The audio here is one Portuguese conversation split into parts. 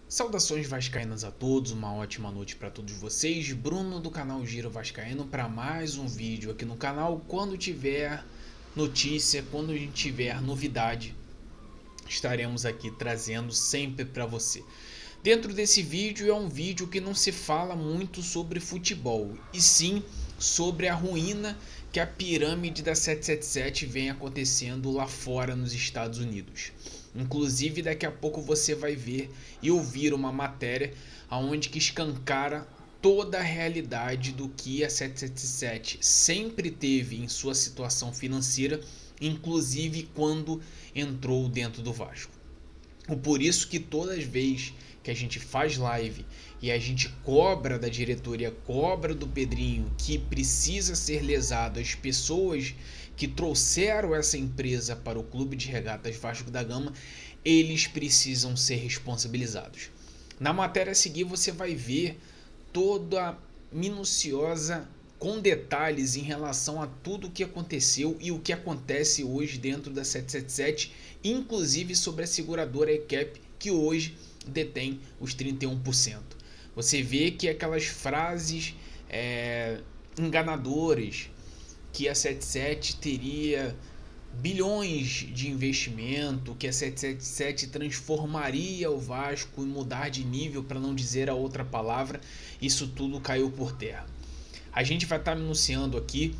Saudações vascaínas a todos, uma ótima noite para todos vocês. Bruno do canal Giro Vascaíno para mais um vídeo aqui no canal. Quando tiver notícia, quando a gente tiver novidade, estaremos aqui trazendo sempre para você. Dentro desse vídeo é um vídeo que não se fala muito sobre futebol, e sim sobre a ruína que a pirâmide da 777 vem acontecendo lá fora nos Estados Unidos. Inclusive daqui a pouco você vai ver e ouvir uma matéria onde que escancara toda a realidade do que a 777 sempre teve em sua situação financeira, inclusive quando entrou dentro do Vasco. Por isso que todas as vezes que a gente faz live e a gente cobra da diretoria, cobra do Pedrinho que precisa ser lesado as pessoas que trouxeram essa empresa para o Clube de Regatas Vasco da Gama, eles precisam ser responsabilizados. Na matéria a seguir você vai ver toda minuciosa com detalhes em relação a tudo o que aconteceu e o que acontece hoje dentro da 777, inclusive sobre a seguradora ECAP, que hoje detém os 31%. Você vê que aquelas frases enganadoras, que a 77 teria bilhões de investimento, que a 777 transformaria o Vasco e mudar de nível, para não dizer a outra palavra, isso tudo caiu por terra. A gente vai estar anunciando aqui,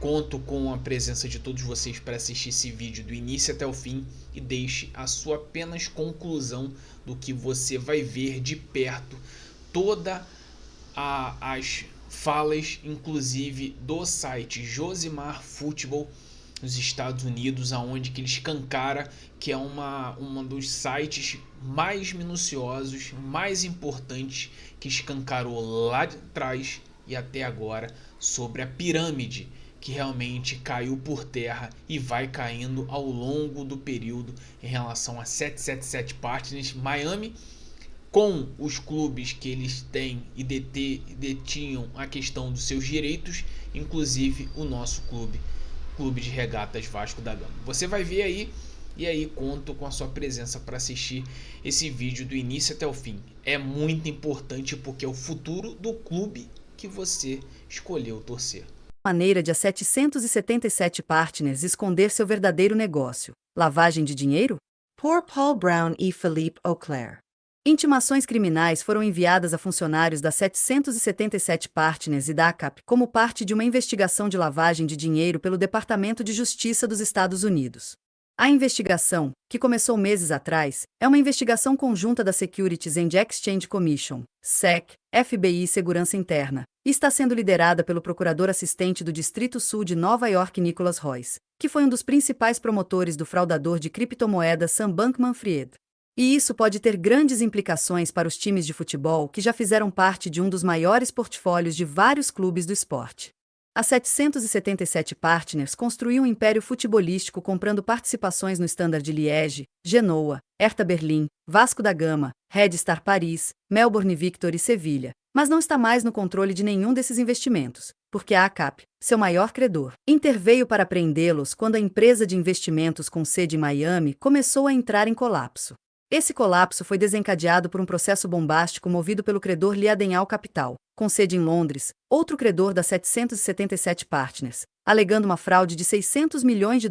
conto com a presença de todos vocês para assistir esse vídeo do início até o fim e deixe a sua apenas conclusão do que você vai ver de perto toda as falas, inclusive do site Josimar Futebol nos Estados Unidos, aonde que ele escancara que é uma dos sites mais minuciosos, mais importantes, que escancarou lá de trás e até agora sobre a pirâmide que realmente caiu por terra e vai caindo ao longo do período em relação a 777 Partners Miami, com os clubes que eles têm e detinham a questão dos seus direitos, inclusive o nosso Clube de Regatas Vasco da Gama. Você vai ver aí, e aí conto com a sua presença para assistir esse vídeo do início até o fim. É muito importante porque é o futuro do clube que você escolheu torcer. Maneira de a 777 Partners esconder seu verdadeiro negócio: lavagem de dinheiro? Por Paul Brown e Philippe Auclair. Intimações criminais foram enviadas a funcionários da 777 Partners e da ACAP como parte de uma investigação de lavagem de dinheiro pelo Departamento de Justiça dos Estados Unidos. A investigação, que começou meses atrás, é uma investigação conjunta da Securities and Exchange Commission, SEC, FBI e Segurança Interna, e está sendo liderada pelo procurador assistente do Distrito Sul de Nova York, Nicholas Royce, que foi um dos principais promotores do fraudador de criptomoedas Sam Bankman-Fried. E isso pode ter grandes implicações para os times de futebol que já fizeram parte de um dos maiores portfólios de vários clubes do esporte. A 777 Partners construiu um império futebolístico comprando participações no Standard de Liège, Genoa, Hertha Berlim, Vasco da Gama, Red Star Paris, Melbourne Victory e Sevilha, mas não está mais no controle de nenhum desses investimentos, porque a ACAP, seu maior credor, interveio para prendê-los quando a empresa de investimentos com sede em Miami começou a entrar em colapso. Esse colapso foi desencadeado por um processo bombástico movido pelo credor Liadenhall Capital, com sede em Londres, outro credor da 777 Partners, alegando uma fraude de $600 milhões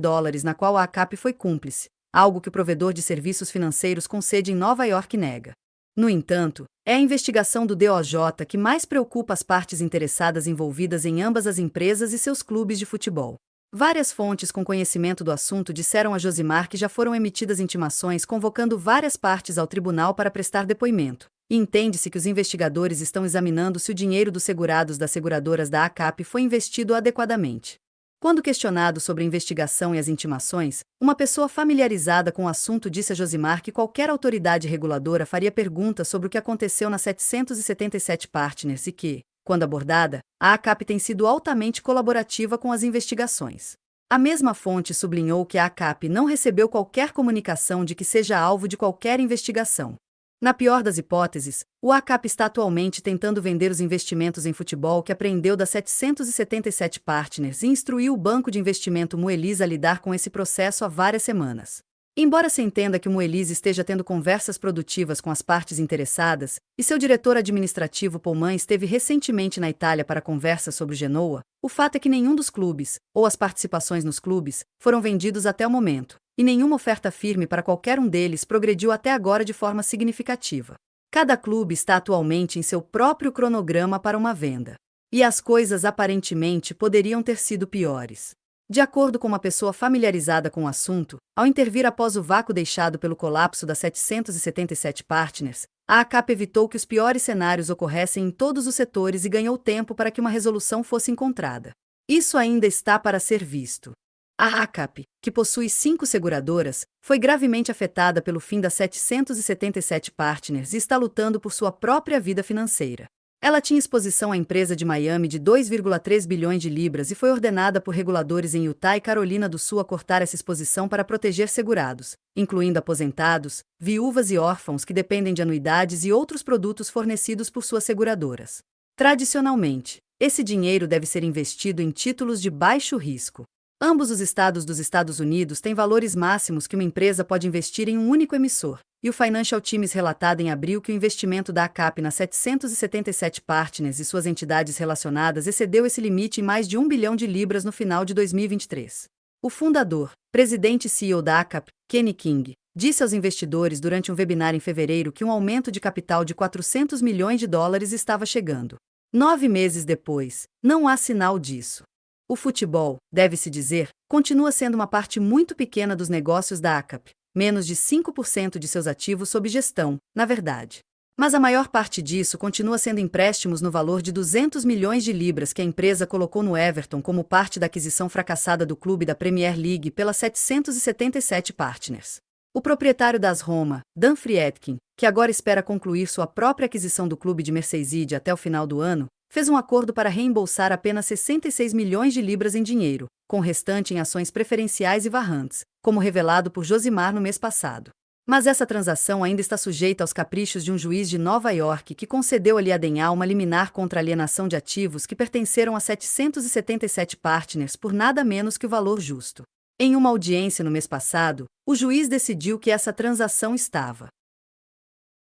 na qual a ACAP foi cúmplice, algo que o provedor de serviços financeiros com sede em Nova York nega. No entanto, é a investigação do DOJ que mais preocupa as partes interessadas envolvidas em ambas as empresas e seus clubes de futebol. Várias fontes com conhecimento do assunto disseram a Josimar que já foram emitidas intimações convocando várias partes ao tribunal para prestar depoimento, e entende-se que os investigadores estão examinando se o dinheiro dos segurados das seguradoras da ACAP foi investido adequadamente. Quando questionado sobre a investigação e as intimações, uma pessoa familiarizada com o assunto disse a Josimar que qualquer autoridade reguladora faria perguntas sobre o que aconteceu na 777 Partners e que, quando abordada, a ACAP tem sido altamente colaborativa com as investigações. A mesma fonte sublinhou que a ACAP não recebeu qualquer comunicação de que seja alvo de qualquer investigação. Na pior das hipóteses, o ACAP está atualmente tentando vender os investimentos em futebol que apreendeu da 777 Partners e instruiu o banco de investimento Moelis a lidar com esse processo há várias semanas. Embora se entenda que o Moelis esteja tendo conversas produtivas com as partes interessadas, e seu diretor administrativo Pullman esteve recentemente na Itália para conversas sobre o Genoa, o fato é que nenhum dos clubes, ou as participações nos clubes, foram vendidos até o momento, e nenhuma oferta firme para qualquer um deles progrediu até agora de forma significativa. Cada clube está atualmente em seu próprio cronograma para uma venda. E as coisas aparentemente poderiam ter sido piores. De acordo com uma pessoa familiarizada com o assunto, ao intervir após o vácuo deixado pelo colapso da 777 Partners, a ACAP evitou que os piores cenários ocorressem em todos os setores e ganhou tempo para que uma resolução fosse encontrada. Isso ainda está para ser visto. A ACAP, que possui 5 seguradoras, foi gravemente afetada pelo fim da 777 Partners e está lutando por sua própria vida financeira. Ela tinha exposição à empresa de Miami de 2,3 bilhões de libras e foi ordenada por reguladores em Utah e Carolina do Sul a cortar essa exposição para proteger segurados, incluindo aposentados, viúvas e órfãos que dependem de anuidades e outros produtos fornecidos por suas seguradoras. Tradicionalmente, esse dinheiro deve ser investido em títulos de baixo risco. Ambos os estados dos Estados Unidos têm valores máximos que uma empresa pode investir em um único emissor, e o Financial Times relatado em abril que o investimento da ACAP na 777 Partners e suas entidades relacionadas excedeu esse limite em mais de 1 bilhão de libras no final de 2023. O fundador, presidente e CEO da ACAP, Kenny King, disse aos investidores durante um webinar em fevereiro que um aumento de capital de 400 milhões de dólares estava chegando. 9 meses depois, não há sinal disso. O futebol, deve-se dizer, continua sendo uma parte muito pequena dos negócios da ACAP, menos de 5% de seus ativos sob gestão, na verdade. Mas a maior parte disso continua sendo empréstimos no valor de 200 milhões de libras que a empresa colocou no Everton como parte da aquisição fracassada do clube da Premier League pela 777 Partners. O proprietário das Roma, Dan Friedkin, que agora espera concluir sua própria aquisição do clube de Merseyside até o final do ano, fez um acordo para reembolsar apenas 66 milhões de libras em dinheiro, com o restante em ações preferenciais e varrantes, como revelado por Josimar no mês passado. Mas essa transação ainda está sujeita aos caprichos de um juiz de Nova York que concedeu a Liadenhal uma liminar contra a alienação de ativos que pertenceram a 777 Partners por nada menos que o valor justo. Em uma audiência no mês passado, o juiz decidiu que essa transação estava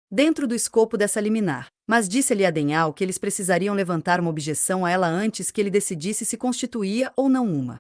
dentro do escopo dessa liminar, mas disse a Liadenhal que eles precisariam levantar uma objeção a ela antes que ele decidisse se constituía ou não uma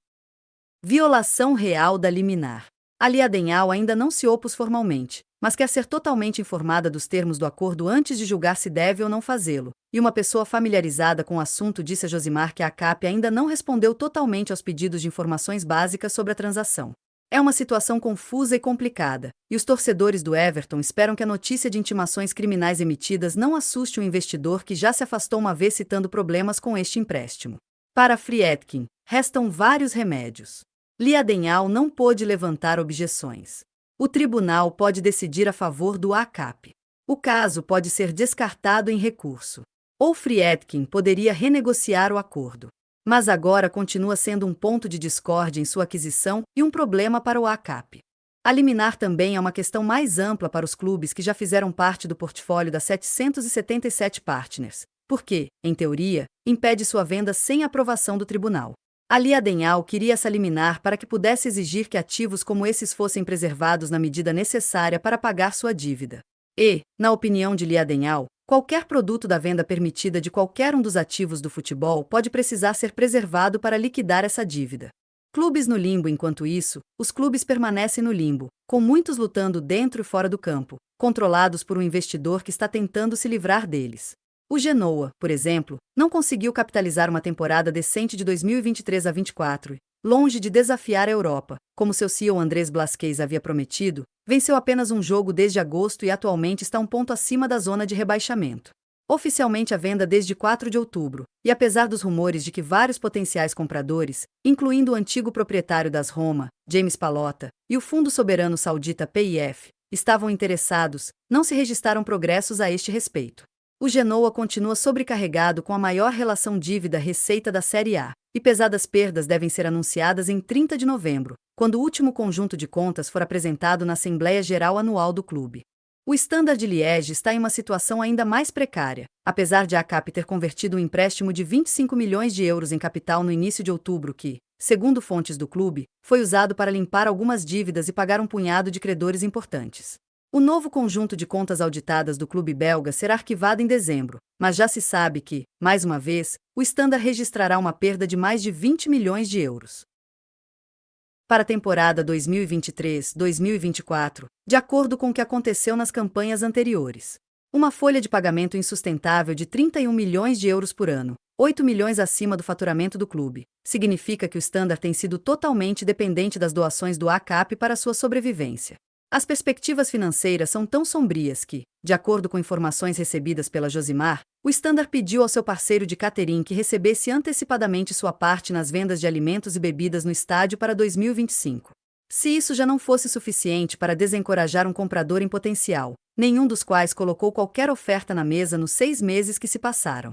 violação real da liminar. A Liadenhal ainda não se opôs formalmente, mas quer ser totalmente informada dos termos do acordo antes de julgar se deve ou não fazê-lo, e uma pessoa familiarizada com o assunto disse a Josimar que a ACAP ainda não respondeu totalmente aos pedidos de informações básicas sobre a transação. É uma situação confusa e complicada, e os torcedores do Everton esperam que a notícia de intimações criminais emitidas não assuste o investidor que já se afastou uma vez citando problemas com este empréstimo. Para Friedkin, restam vários remédios. Liadenhal não pôde levantar objeções. O tribunal pode decidir a favor do ACAP. O caso pode ser descartado em recurso. Ou Friedkin poderia renegociar o acordo. Mas agora continua sendo um ponto de discórdia em sua aquisição e um problema para o ACAP. A liminar também é uma questão mais ampla para os clubes que já fizeram parte do portfólio da 777 Partners, porque, em teoria, impede sua venda sem aprovação do tribunal. A Liadenhal queria essa liminar para que pudesse exigir que ativos como esses fossem preservados na medida necessária para pagar sua dívida. E, na opinião de Liadenhal, qualquer produto da venda permitida de qualquer um dos ativos do futebol pode precisar ser preservado para liquidar essa dívida. Clubes no limbo. Enquanto isso, os clubes permanecem no limbo, com muitos lutando dentro e fora do campo, controlados por um investidor que está tentando se livrar deles. O Genoa, por exemplo, não conseguiu capitalizar uma temporada decente de 2023 a 24 e, longe de desafiar a Europa, como seu CEO Andrés Blasquez havia prometido, venceu apenas um jogo desde agosto e atualmente está um ponto acima da zona de rebaixamento. Oficialmente à venda desde 4 de outubro, e apesar dos rumores de que vários potenciais compradores, incluindo o antigo proprietário das Roma, James Pallotta, e o fundo soberano saudita PIF, estavam interessados, não se registraram progressos a este respeito. O Genoa continua sobrecarregado com a maior relação dívida-receita da Série A, e pesadas perdas devem ser anunciadas em 30 de novembro, quando o último conjunto de contas for apresentado na Assembleia Geral Anual do clube. O Standard Liège está em uma situação ainda mais precária, apesar de a ACAP ter convertido um empréstimo de 25 milhões de euros em capital no início de outubro que, segundo fontes do clube, foi usado para limpar algumas dívidas e pagar um punhado de credores importantes. O novo conjunto de contas auditadas do clube belga será arquivado em dezembro, mas já se sabe que, mais uma vez, o Standard registrará uma perda de mais de 20 milhões de euros. Para a temporada 2023-2024, de acordo com o que aconteceu nas campanhas anteriores. Uma folha de pagamento insustentável de 31 milhões de euros por ano, 8 milhões acima do faturamento do clube, significa que o Standard tem sido totalmente dependente das doações do ACAP para sua sobrevivência. As perspectivas financeiras são tão sombrias que, de acordo com informações recebidas pela Josimar, o Standard pediu ao seu parceiro de catering que recebesse antecipadamente sua parte nas vendas de alimentos e bebidas no estádio para 2025. Se isso já não fosse suficiente para desencorajar um comprador em potencial, nenhum dos quais colocou qualquer oferta na mesa nos 6 meses que se passaram.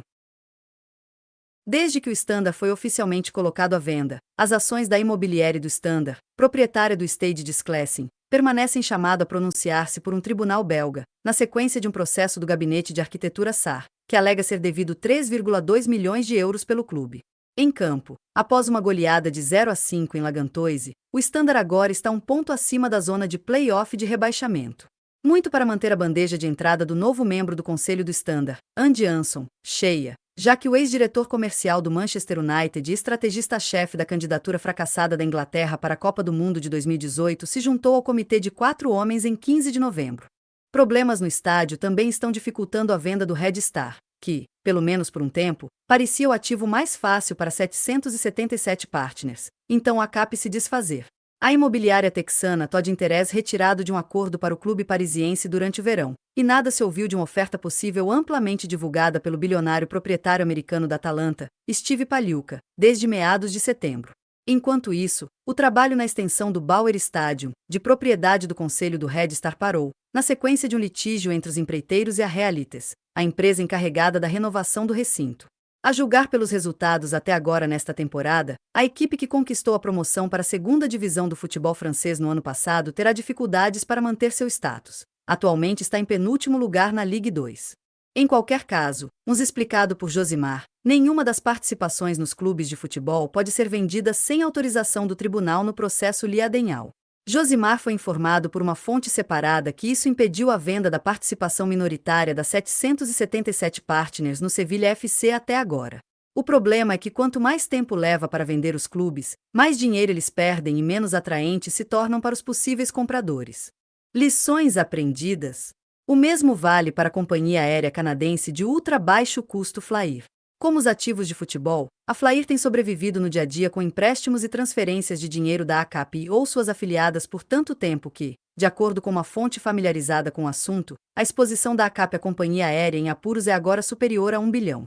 Desde que o Standard foi oficialmente colocado à venda, as ações da Imobilière do Standard, proprietária do Stade Disclassing, permanecem chamado a pronunciar-se por um tribunal belga, na sequência de um processo do Gabinete de Arquitetura SAR, que alega ser devido 3,2 milhões de euros pelo clube. Em campo, após uma goleada de 0-5 em Lagantoise, o Standard agora está um ponto acima da zona de play-off de rebaixamento. Muito para manter a bandeja de entrada do novo membro do Conselho do Standard, Andy Anson, cheia, já que o ex-diretor comercial do Manchester United e estrategista-chefe da candidatura fracassada da Inglaterra para a Copa do Mundo de 2018 se juntou ao comitê de 4 homens em 15 de novembro. Problemas no estádio também estão dificultando a venda do Red Star, que, pelo menos por um tempo, parecia o ativo mais fácil para 777 partners, então acabe se desfazer. A imobiliária texana Todd Interesse retirado de um acordo para o clube parisiense durante o verão, e nada se ouviu de uma oferta possível amplamente divulgada pelo bilionário proprietário americano da Atalanta, Steve Paliuca, desde meados de setembro. Enquanto isso, o trabalho na extensão do Bauer Stadium, de propriedade do Conselho do Red Star, parou, na sequência de um litígio entre os empreiteiros e a Realites, a empresa encarregada da renovação do recinto. A julgar pelos resultados até agora nesta temporada, a equipe que conquistou a promoção para a segunda divisão do futebol francês no ano passado terá dificuldades para manter seu status. Atualmente está em penúltimo lugar na Ligue 2. Em qualquer caso, nos explicado por Josimar, nenhuma das participações nos clubes de futebol pode ser vendida sem autorização do tribunal no processo Liadenhal. Josimar foi informado por uma fonte separada que isso impediu a venda da participação minoritária das 777 partners no Sevilha FC até agora. O problema é que quanto mais tempo leva para vender os clubes, mais dinheiro eles perdem e menos atraentes se tornam para os possíveis compradores. Lições aprendidas? O mesmo vale para a companhia aérea canadense de ultra baixo custo Flair. Como os ativos de futebol, a Flair tem sobrevivido no dia a dia com empréstimos e transferências de dinheiro da ACAP ou suas afiliadas por tanto tempo que, de acordo com uma fonte familiarizada com o assunto, a exposição da ACAP à companhia aérea em apuros é agora superior a 1 bilhão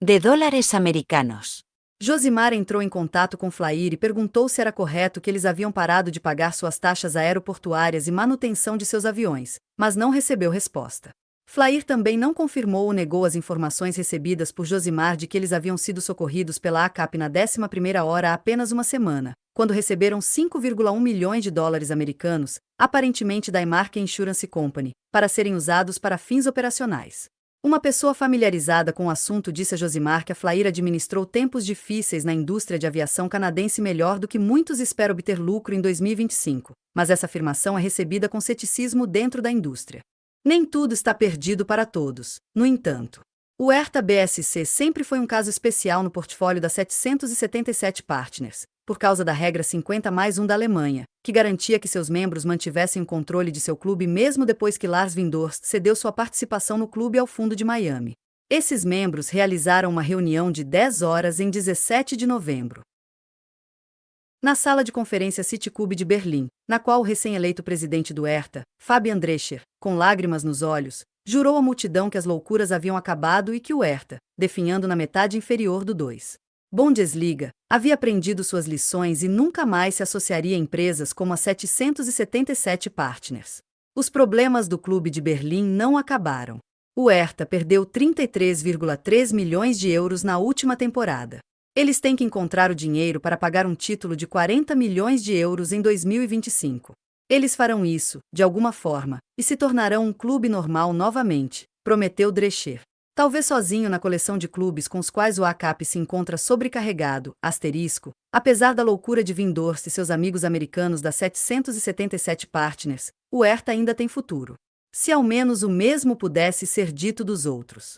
de dólares americanos. Josimar entrou em contato com Flair e perguntou se era correto que eles haviam parado de pagar suas taxas aeroportuárias e manutenção de seus aviões, mas não recebeu resposta. Flair também não confirmou ou negou as informações recebidas por Josimar de que eles haviam sido socorridos pela ACAP na 11ª hora há apenas uma semana, quando receberam 5,1 milhões de dólares americanos, aparentemente da Embark Insurance Company, para serem usados para fins operacionais. Uma pessoa familiarizada com o assunto disse a Josimar que a Flair administrou tempos difíceis na indústria de aviação canadense melhor do que muitos esperam obter lucro em 2025, mas essa afirmação é recebida com ceticismo dentro da indústria. Nem tudo está perdido para todos, no entanto. O Hertha BSC sempre foi um caso especial no portfólio das 777 partners, por causa da regra 50+1 da Alemanha, que garantia que seus membros mantivessem o controle de seu clube mesmo depois que Lars Windhorst cedeu sua participação no clube ao fundo de Miami. Esses membros realizaram uma reunião de 10 horas em 17 de novembro. Na sala de conferência Citycube de Berlim, na qual o recém-eleito presidente do Hertha, Fabian Drescher, com lágrimas nos olhos, jurou à multidão que as loucuras haviam acabado e que o Hertha, definhando na metade inferior do 2. Bundesliga, havia aprendido suas lições e nunca mais se associaria a empresas como a 777 partners. Os problemas do clube de Berlim não acabaram. O Hertha perdeu 33,3 milhões de euros na última temporada. Eles têm que encontrar o dinheiro para pagar um título de 40 milhões de euros em 2025. Eles farão isso, de alguma forma, e se tornarão um clube normal novamente, prometeu Drescher. Talvez sozinho na coleção de clubes com os quais o ACAP se encontra sobrecarregado, asterisco, apesar da loucura de Windhorst e seus amigos americanos da 777 Partners, o Hertha ainda tem futuro. Se ao menos o mesmo pudesse ser dito dos outros.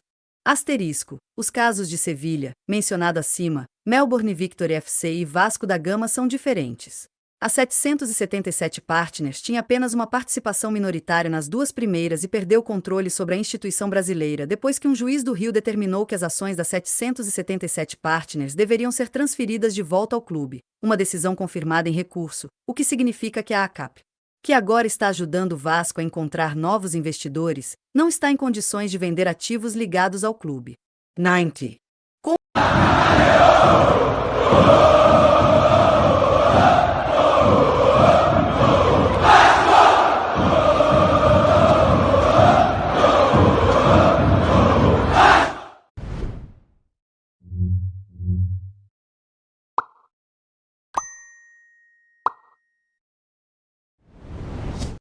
Asterisco, os casos de Sevilha, mencionado acima, Melbourne Victory FC e Vasco da Gama são diferentes. A 777 Partners tinha apenas uma participação minoritária nas duas primeiras e perdeu o controle sobre a instituição brasileira depois que um juiz do Rio determinou que as ações da 777 Partners deveriam ser transferidas de volta ao clube, uma decisão confirmada em recurso, o que significa que a ACAP, que agora está ajudando o Vasco a encontrar novos investidores, não está em condições de vender ativos ligados ao clube. 90.